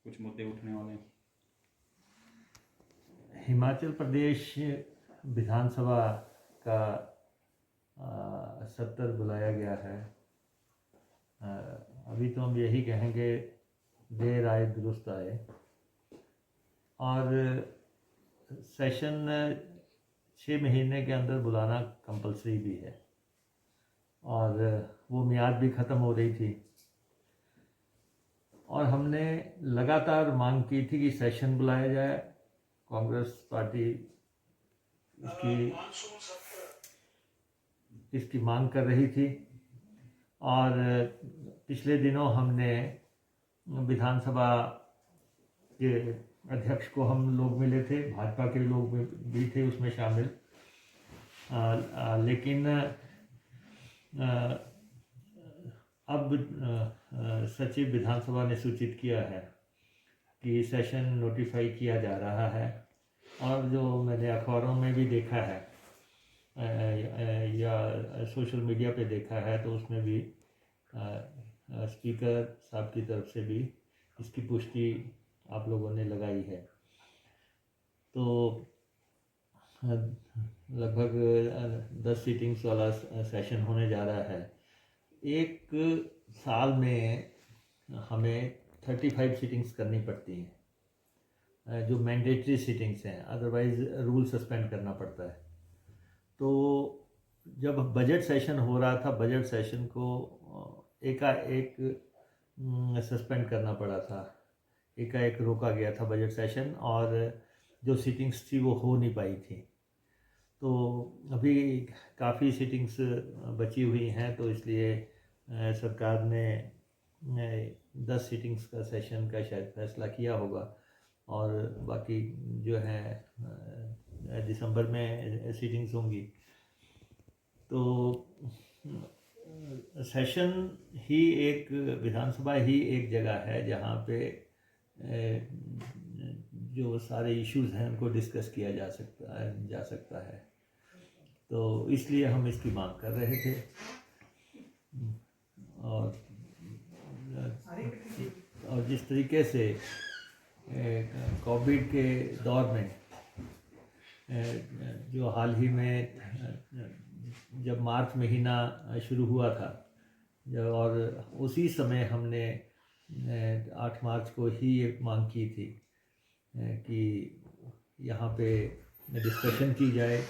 कुछ मुद्दे उठने वाले हैं। हिमाचल प्रदेश विधानसभा का सत्र बुलाया गया है। अभी तो हम यही कहेंगे देर आए दुरुस्त आए। और सेशन 6 महीने के अंदर बुलाना कंपलसरी भी है और वो मियाद भी ख़त्म हो रही थी और हमने लगातार मांग की थी कि सेशन बुलाया जाए। कांग्रेस पार्टी इसकी मांग कर रही थी और पिछले दिनों हमने विधानसभा के अध्यक्ष को हम लोग मिले थे, भाजपा के लोग भी थे उसमें शामिल। लेकिन अब सचिव विधानसभा ने सूचित किया है कि सेशन नोटिफाई किया जा रहा है और जो मैंने अखबारों में भी देखा है या सोशल मीडिया पे देखा है तो उसमें भी स्पीकर साहब की तरफ से भी इसकी पुष्टि आप लोगों ने लगाई है। तो लगभग 10 सीटिंग्स वाला सेशन होने जा रहा है। एक साल में हमें 35 सीटिंग्स करनी पड़ती हैं जो मैंडेटरी सीटिंग्स हैं, अदरवाइज़ रूल सस्पेंड करना पड़ता है। तो जब बजट सेशन हो रहा था, बजट सेशन को एकाएक सस्पेंड करना पड़ा था, एकाएक रोका गया था बजट सेशन और जो सीटिंग्स थी वो हो नहीं पाई थी। तो अभी काफ़ी सीटिंग्स बची हुई हैं, तो इसलिए सरकार ने 10 सीटिंग्स का सेशन का शायद फैसला किया होगा और बाकी जो है दिसंबर में सीटिंग्स होंगी। तो सेशन ही एक विधानसभा ही एक जगह है जहाँ पे जो सारे इश्यूज हैं उनको डिस्कस किया जा सकता है। तो इसलिए हम इसकी मांग कर रहे थे। और जिस तरीके से कोविड के दौर में जो हाल ही में जब मार्च महीना शुरू हुआ था और उसी समय हमने 8 मार्च को ही एक मांग की थी कि यहाँ पे डिस्कशन की जाए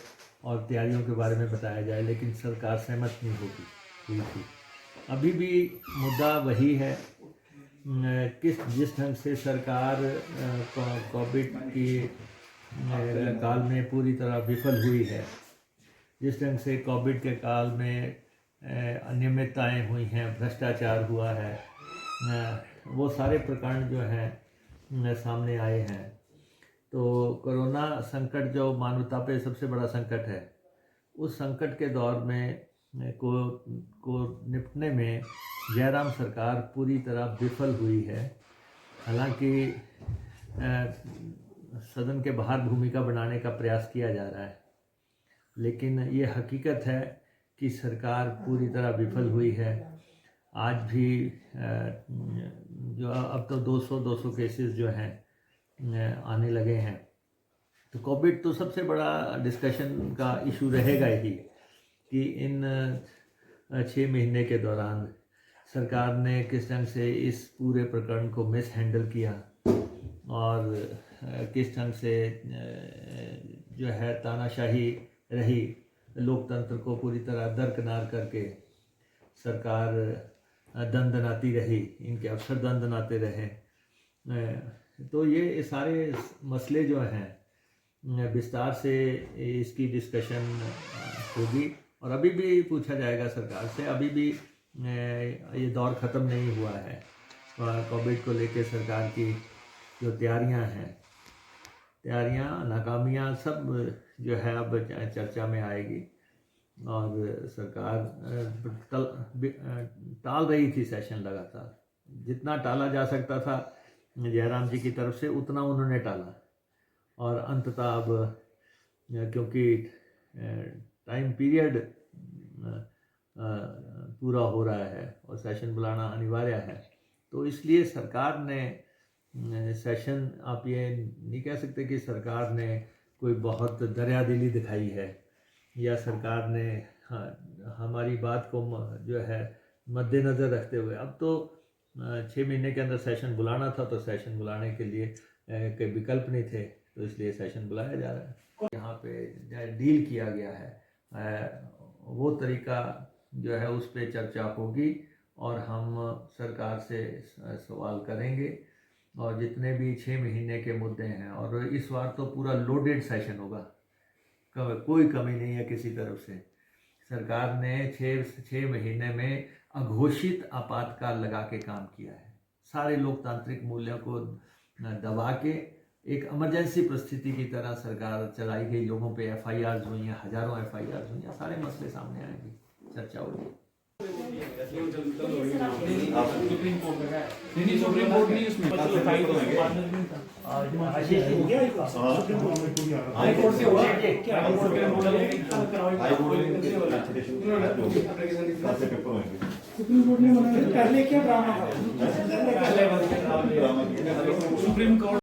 और तैयारियों के बारे में बताया जाए, लेकिन सरकार सहमत नहीं हुई थी। अभी भी मुद्दा वही है जिस ढंग से सरकार कोविड की काल में पूरी तरह विफल हुई है, जिस ढंग से कोविड के काल में अनियमितताएं हुई हैं, भ्रष्टाचार हुआ है, वो सारे प्रकरण जो हैं सामने आए हैं। तो कोरोना संकट जो मानवता पे सबसे बड़ा संकट है, उस संकट के दौर में को निपटने में जयराम सरकार पूरी तरह विफल हुई है। हालांकि सदन के बाहर भूमिका बनाने का प्रयास किया जा रहा है, लेकिन ये हकीकत है कि सरकार पूरी तरह विफल हुई है। आज भी जो अब तो 200 केसेस जो हैं आने लगे हैं। तो कोविड तो सबसे बड़ा डिस्कशन का इशू रहेगा ही कि इन 6 महीने के दौरान सरकार ने किस ढंग से इस पूरे प्रकरण को मिस हैंडल किया और किस ढंग से जो है तानाशाही रही, लोकतंत्र को पूरी तरह दरकिनार करके सरकार दंदनाती रही, इनके अफसर दंदनाते रहे। तो ये सारे मसले जो हैं विस्तार से इसकी डिस्कशन होगी और अभी भी पूछा जाएगा सरकार से। अभी भी ये दौर ख़त्म नहीं हुआ है। कोविड को लेकर सरकार की जो तैयारियां हैं, नाकामियां सब जो है अब चर्चा में आएगी और सरकार टाल रही थी सेशन लगातार। जितना टाला जा सकता था जयराम जी की तरफ से उतना उन्होंने टाला और अंततः अब क्योंकि टाइम पीरियड पूरा हो रहा है और सेशन बुलाना अनिवार्य है, तो इसलिए सरकार ने सेशन आप ये नहीं कह सकते कि सरकार ने कोई बहुत दरियादिली दिखाई है या सरकार ने हमारी बात को जो है मद्देनज़र रखते हुए, अब तो 6 महीने के अंदर सेशन बुलाना था, तो सेशन बुलाने के लिए कोई विकल्प नहीं थे, तो इसलिए सेशन बुलाया जा रहा है। यहाँ पे डील किया गया है वो तरीका जो है उस पर चर्चा होगी और हम सरकार से सवाल करेंगे और जितने भी 6 महीने के मुद्दे हैं, और इस बार तो पूरा लोडेड सेशन होगा, कोई कमी नहीं है किसी तरफ से। सरकार ने 6 महीने में अघोषित आपातकाल लगा के काम किया है, सारे लोकतांत्रिक मूल्यों को दबा के एक इमरजेंसी परिस्थिति की तरह सरकार चलाई गई। लोगों पे FIRs हुई हैं, हजारों FIRs हुई हैं, सारे मसले सामने आएंगे, चर्चा होगी। सुप्रीम कोर्ट नहीं उसमें हाई कोर्ट से हुआ क्या? हाई कोर्ट सुप्रीम कोर्ट ने पहले क्या ड्रामा था, सुप्रीम कोर्ट